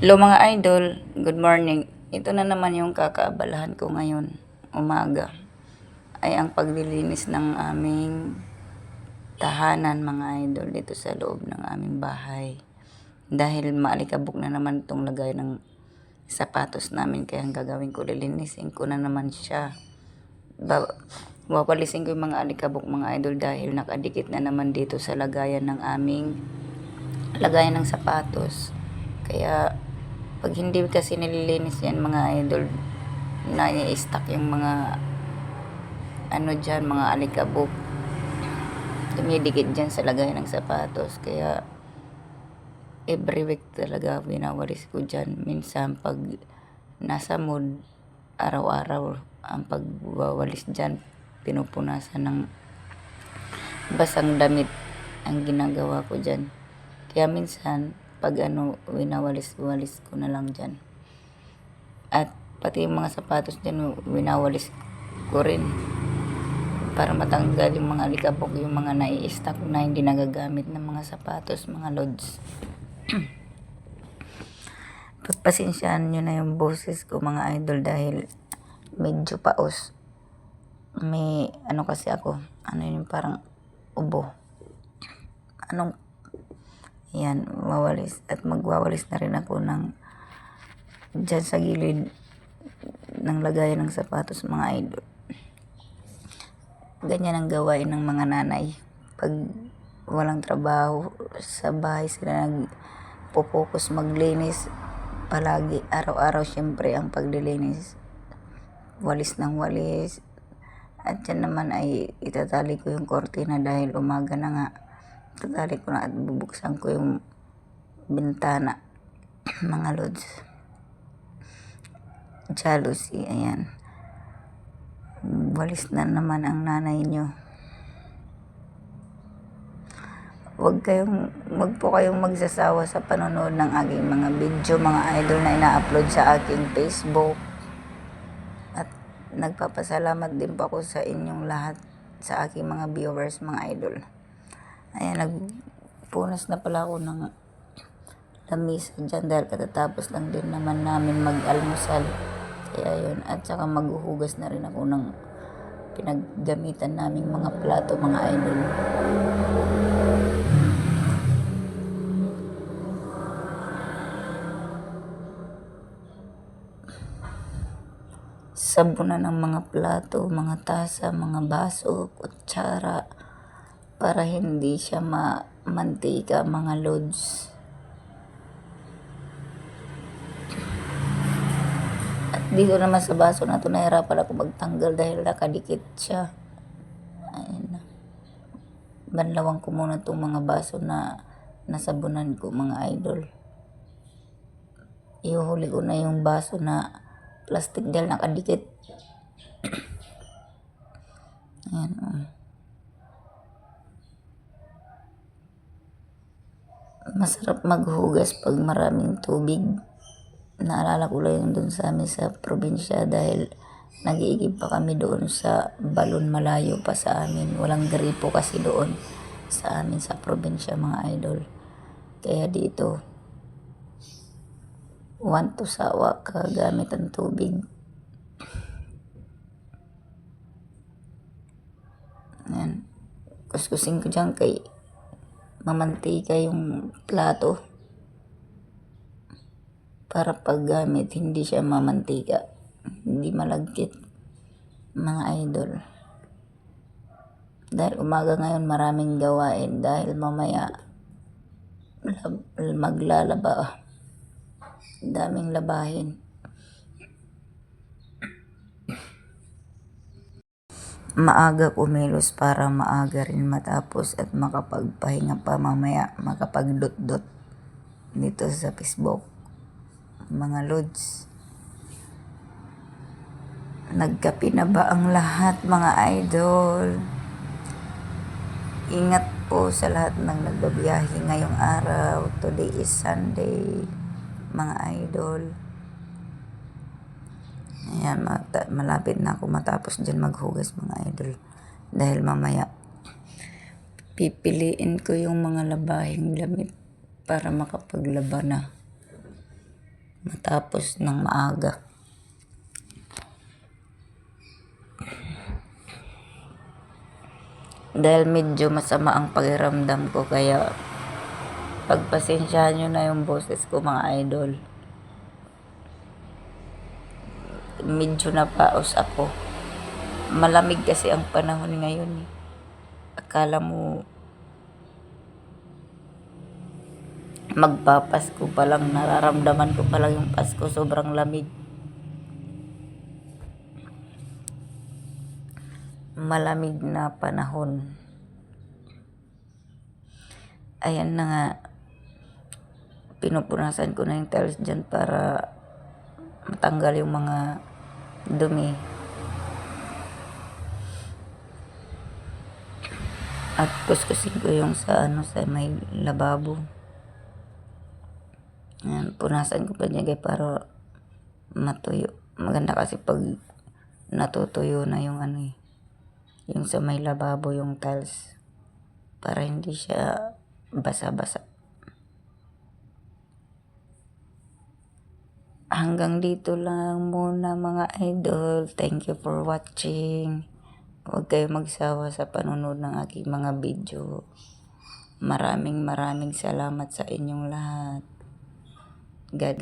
Hello mga idol, good morning. Ito na naman yung kakaabalahan ko ngayon, umaga. Ay ang paglilinis ng aming tahanan mga idol dito sa loob ng aming bahay. Dahil maalikabok na naman itong lagay ng sapatos namin, kaya ang gagawin ko, lilinisin ko na naman siya. Wawalisin ko yung mga alikabok mga idol dahil nakadikit na naman dito sa lagayan ng aming lagayan ng sapatos. Kaya pag hindi kasi nililinis yan mga idol, na-i-stack yung mga dyan, mga alikabok. Dumidikit dyan sa lagayan ng sapatos. Kaya every week talaga binawalis ko dyan. Minsan pag nasa mood, araw-araw ang pagwawalis dyan, pinupunasan ng basang damit ang ginagawa ko dyan. Kaya minsan pag winawalis-walis ko na lang dyan. At pati yung mga sapatos dyan, winawalis ko rin para matanggal yung mga alikabok, yung mga nai-stack na hindi nagagamit ng mga sapatos, mga lods. Pagpasensyaan nyo na yung boses ko mga idol dahil medyo paos. May kasi ako, yung parang ubo. Yan, wawalis. At magwawalis na rin ako dyan sa gilid ng lagayan ng sapatos mga idol. Ganyan ang gawain ng mga nanay. Pag walang trabaho sa bahay, sila nagpo-focus maglinis. Palagi, araw-araw syempre ang paglilinis. Walis ng walis. At yan naman ay itatali ko yung kortina dahil umaga na nga. Tatali ko na at bubuksan ko yung bintana mga lods. Jealousy, ayan. Walis na naman ang nanay nyo. Wag po kayong magsasawa sa panonood ng aking mga video mga idol na ina-upload sa aking Facebook. At nagpapasalamat din po ako sa inyong lahat, sa aking mga viewers mga idol. Ayan, nagpunas na pala ako ng lamisa dyan dahil katatapos lang din naman namin mag-almusal. Kaya yun, at saka maghuhugas na rin ako ng pinaggamitan naming mga plato mga idol. Sabunan ng mga plato, mga tasa, mga baso, kutsara, para hindi siya mantika mga lods. At dito naman sa baso na ito, nahirapan ako magtanggal dahil nakadikit siya. Ayan. Banlawan ko muna itong mga baso na nasabunan ko mga idol. Ihuhuli ko na yung baso na plastic dahil nakadikit. Ayan. Masarap maghugas pag maraming tubig. Naalala ko lang yung doon sa amin sa probinsya dahil nag-iigib pa kami doon sa balon, malayo pa sa amin. Walang gripo kasi doon sa amin sa probinsya mga idol. Kaya dito, want to sawa ka gamit ang tubig. Ayan. Kuskusin ko dyan kay mamantika yung plato. Para paggamit, hindi siya mamantika. Hindi malagkit mga idol. Dahil umaga ngayon maraming gawain dahil mamaya maglalaba. Daming labahin. Maaga kumilos para maaga rin matapos at makapagpahinga pa mamaya, makapagdot-dot dito sa Facebook. Mga lods, nagkape na ba ang lahat mga idol? Ingat po sa lahat ng nagbabiyahe ngayong araw. Today is Sunday mga idol. Ayan, malapit na ako matapos dyan maghugas mga idol. Dahil mamaya pipiliin ko yung mga labahing damit para makapaglaba na. matapos ng maaga. Dahil medyo masama ang pakiramdam ko, kaya pagpasensyahan nyo na yung boses ko, mga idol. Medyo napaos ako. Malamig kasi ang panahon ngayon. Akala mo magpapasko pa lang, nararamdaman ko pa lang yung Pasko, sobrang lamig. Malamig na panahon. Ayan na nga, pinupunasan ko na yung tiles dyan para matanggal yung mga dumi. At kuskusin ko yung sa may lababo. Ayan, punasan ko pa niya para matuyo. Maganda kasi pag natutuyo na yung yung sa may lababo, yung tiles, para hindi siya basa-basa. Hanggang dito lang muna, mga idol. Thank you for watching. Huwag kayo magsawa sa panonood ng aking mga video. Maraming salamat sa inyong lahat. God